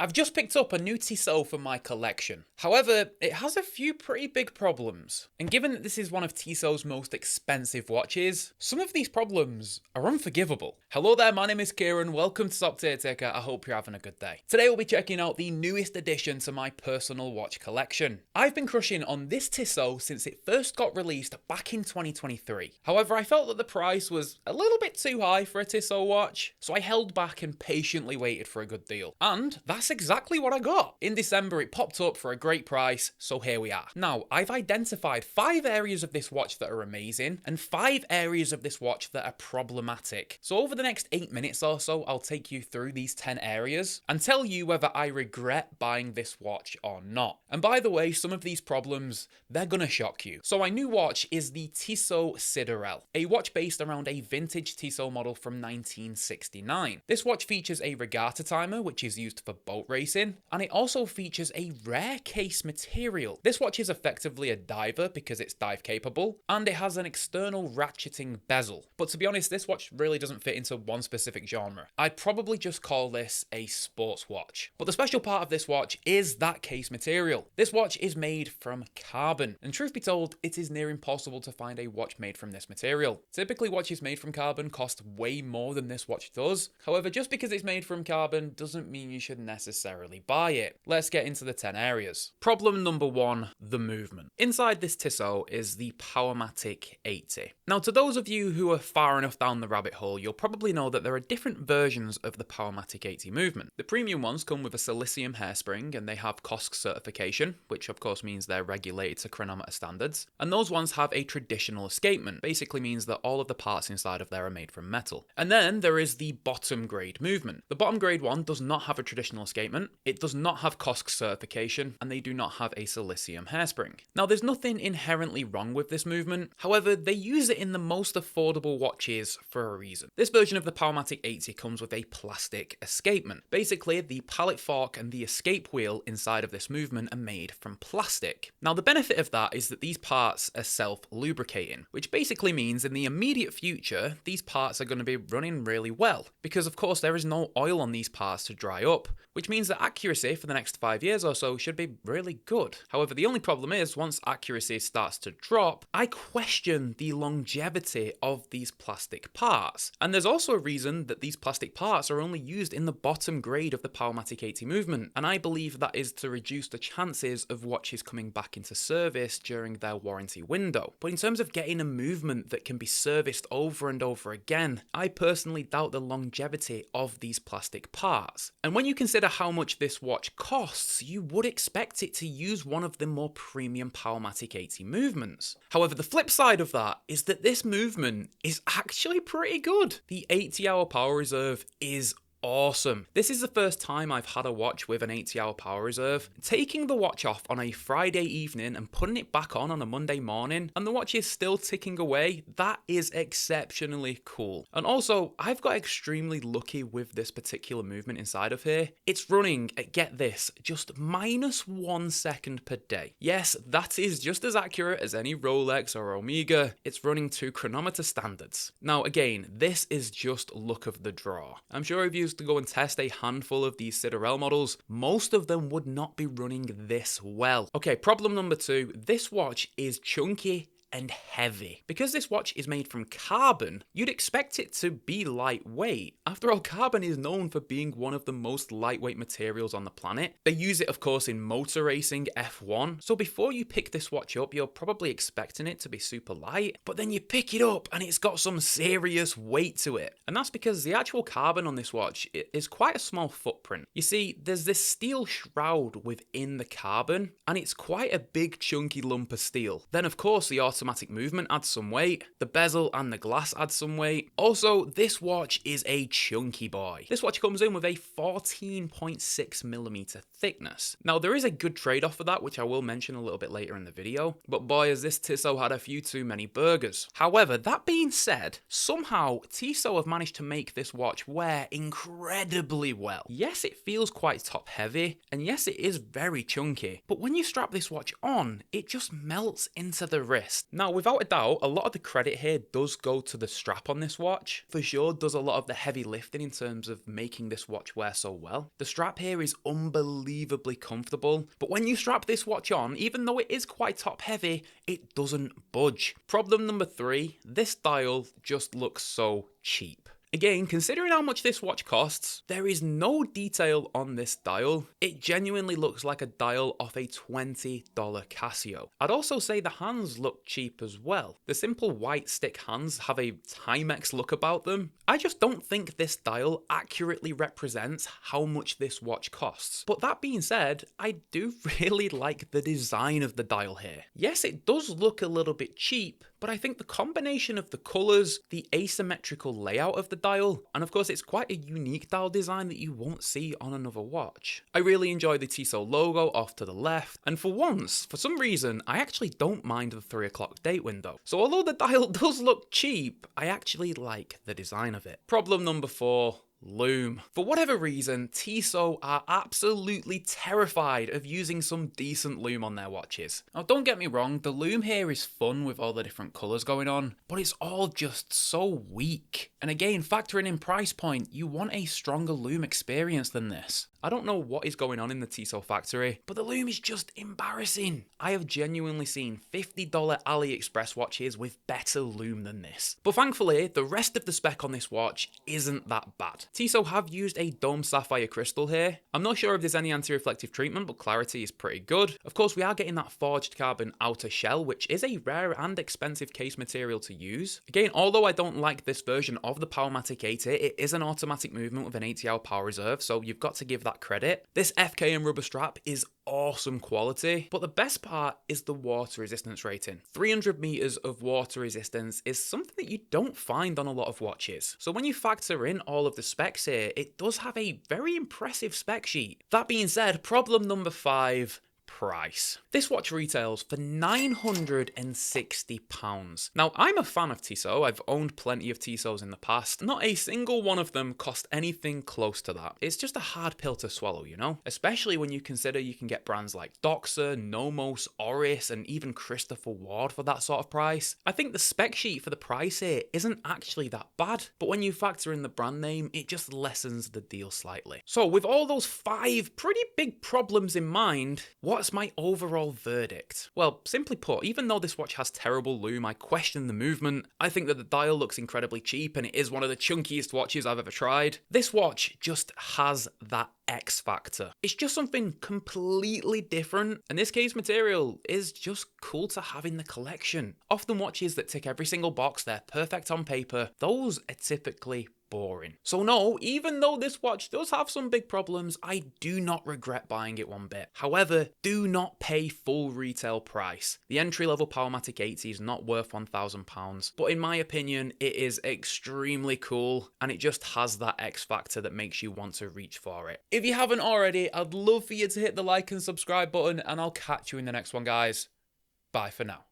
I've just picked up a new Tissot for my collection. However, it has a few pretty big problems. And given that this is one of Tissot's most expensive watches, some of these problems are unforgivable. Hello there, my name is Kieran, welcome to Top Tier Ticker, I hope you're having a good day. Today we'll be checking out the newest addition to my personal watch collection. I've been crushing on this Tissot since it first got released back in 2023. However, I felt that the price was a little bit too high for a Tissot watch, so I held back and patiently waited for a good deal. And that's exactly what I got. In December, it popped up for a great price, so here we are. Now, I've identified 5 areas of this watch that are amazing, and 5 areas of this watch that are problematic. So over the next 8 minutes or so, I'll take you through these 10 areas, and tell you whether I regret buying this watch or not. And by the way, some of these problems, they're gonna shock you. So my new watch is the Tissot Sideral, a watch based around a vintage Tissot model from 1969. This watch features a regatta timer, which is used for boat racing, and it also features a rare case material. This watch is effectively a diver because it's dive capable, and it has an external ratcheting bezel. But to be honest, this watch really doesn't fit into one specific genre. I'd probably just call this a sports watch. But the special part of this watch is that case material. This watch is made from carbon, and truth be told, it is near impossible to find a watch made from this material. Typically, watches made from carbon cost way more than this watch does. However, just because it's made from carbon doesn't mean you should necessarily buy it. Let's get into the 10 areas. Problem number 1, the movement. Inside this Tissot is the Powermatic 80. Now, to those of you who are far enough down the rabbit hole, you'll probably know that there are different versions of the Powermatic 80 movement. The premium ones come with a silicium hairspring and they have COSC certification, which of course means they're regulated to chronometer standards. And those ones have a traditional escapement, basically means that all of the parts inside of there are made from metal. And then there is the bottom grade movement. The bottom grade one does not have a traditional escapement, it does not have COSC certification, and they do not have a silicium hairspring. Now, there's nothing inherently wrong with this movement, however, they use it in the most affordable watches for a reason. This version of the Powermatic 80 comes with a plastic escapement. Basically, the pallet fork and the escape wheel inside of this movement are made from plastic. Now, the benefit of that is that these parts are self-lubricating, which basically means in the immediate future, these parts are going to be running really well, because of course there is no oil on these parts to dry up, which means that accuracy for the next 5 years or so should be really good. However, the only problem is once accuracy starts to drop, I question the longevity of these plastic parts. And there's also a reason that these plastic parts are only used in the bottom grade of the Powermatic 80 movement, and I believe that is to reduce the chances of watches coming back into service during their warranty window. But in terms of getting a movement that can be serviced over and over again, I personally doubt the longevity of these plastic parts. And when you consider how much this watch costs, you would expect it to use one of the more premium Powermatic 80 movements. However, the flip side of that is that this movement is actually pretty good. The 80-hour power reserve is awesome. This is the first time I've had a watch with an 80-hour power reserve. Taking the watch off on a Friday evening and putting it back on a Monday morning, and the watch is still ticking away, that is exceptionally cool. And also, I've got extremely lucky with this particular movement inside of here. It's running at, get this, just -1 second per day. Yes, that is just as accurate as any Rolex or Omega. It's running to chronometer standards. Now again, this is just luck of the draw. I'm sure if you to go and test a handful of these Sideral models, most of them would not be running this well. Okay, problem number 2, this watch is chunky and heavy. Because this watch is made from carbon, you'd expect it to be lightweight. After all, carbon is known for being one of the most lightweight materials on the planet. They use it, of course, in motor racing, F1, so before you pick this watch up, you're probably expecting it to be super light, but then you pick it up and it's got some serious weight to it. And that's because the actual carbon on this watch is quite a small footprint. You see, there's this steel shroud within the carbon, and it's quite a big chunky lump of steel. Then, of course, the automatic movement adds some weight, the bezel and the glass add some weight. Also, this watch is a chunky boy. This watch comes in with a 14.6mm thickness. Now, there is a good trade-off for that, which I will mention a little bit later in the video, but boy, has this Tissot had a few too many burgers. However, that being said, somehow Tissot have managed to make this watch wear incredibly well. Yes, it feels quite top-heavy, and yes, it is very chunky, but when you strap this watch on, it just melts into the wrist. Now, without a doubt, a lot of the credit here does go to the strap on this watch. For sure, does a lot of the heavy lifting in terms of making this watch wear so well. The strap here is unbelievably comfortable, but when you strap this watch on, even though it is quite top heavy, it doesn't budge. Problem number 3, this dial just looks so cheap. Again, considering how much this watch costs, there is no detail on this dial. It genuinely looks like a dial off a $20 Casio. I'd also say the hands look cheap as well. The simple white stick hands have a Timex look about them. I just don't think this dial accurately represents how much this watch costs. But that being said, I do really like the design of the dial here. Yes, it does look a little bit cheap, but I think the combination of the colours, the asymmetrical layout of the dial, and of course it's quite a unique dial design that you won't see on another watch. I really enjoy the Tissot logo off to the left, and for once, for some reason, I actually don't mind the 3 o'clock date window. So although the dial does look cheap, I actually like the design of it. Problem number 4. Lume. For whatever reason, Tissot are absolutely terrified of using some decent lume on their watches. Now don't get me wrong, the lume here is fun with all the different colours going on, but it's all just so weak. And again, factoring in price point, you want a stronger lume experience than this. I don't know what is going on in the Tissot factory, but the lume is just embarrassing. I have genuinely seen $50 AliExpress watches with better lume than this. But thankfully, the rest of the spec on this watch isn't that bad. Tissot have used a dome sapphire crystal here. I'm not sure if there's any anti-reflective treatment, but clarity is pretty good. Of course, we are getting that forged carbon outer shell, which is a rare and expensive case material to use. Again, although I don't like this version of the Powermatic 80, it is an automatic movement with an 80-hour power reserve, so you've got to give that credit. This FKM rubber strap is awesome quality, but the best part is the water resistance rating. 300 meters of water resistance is something that you don't find on a lot of watches. So when you factor in all of the specs here, it does have a very impressive spec sheet. That being said, problem number 5, price. This watch retails for £960. Now, I'm a fan of Tissot. I've owned plenty of Tissots in the past. Not a single one of them cost anything close to that. It's just a hard pill to swallow, you know? Especially when you consider you can get brands like Doxa, Nomos, Oris, and even Christopher Ward for that sort of price. I think the spec sheet for the price here isn't actually that bad, but when you factor in the brand name, it just lessens the deal slightly. So with all those 5 pretty big problems in mind, what's my overall verdict? Well, simply put, even though this watch has terrible lume, I question the movement. I think that the dial looks incredibly cheap and it is one of the chunkiest watches I've ever tried. This watch just has that X factor. It's just something completely different, and this case material is just cool to have in the collection. Often watches that tick every single box, they're perfect on paper, those are typically boring. So no, even though this watch does have some big problems, I do not regret buying it one bit. However, do not pay full retail price. The entry-level Powermatic 80 is not worth £1,000, but in my opinion, it is extremely cool, and it just has that X factor that makes you want to reach for it. If you haven't already, I'd love for you to hit the like and subscribe button, and I'll catch you in the next one, guys. Bye for now.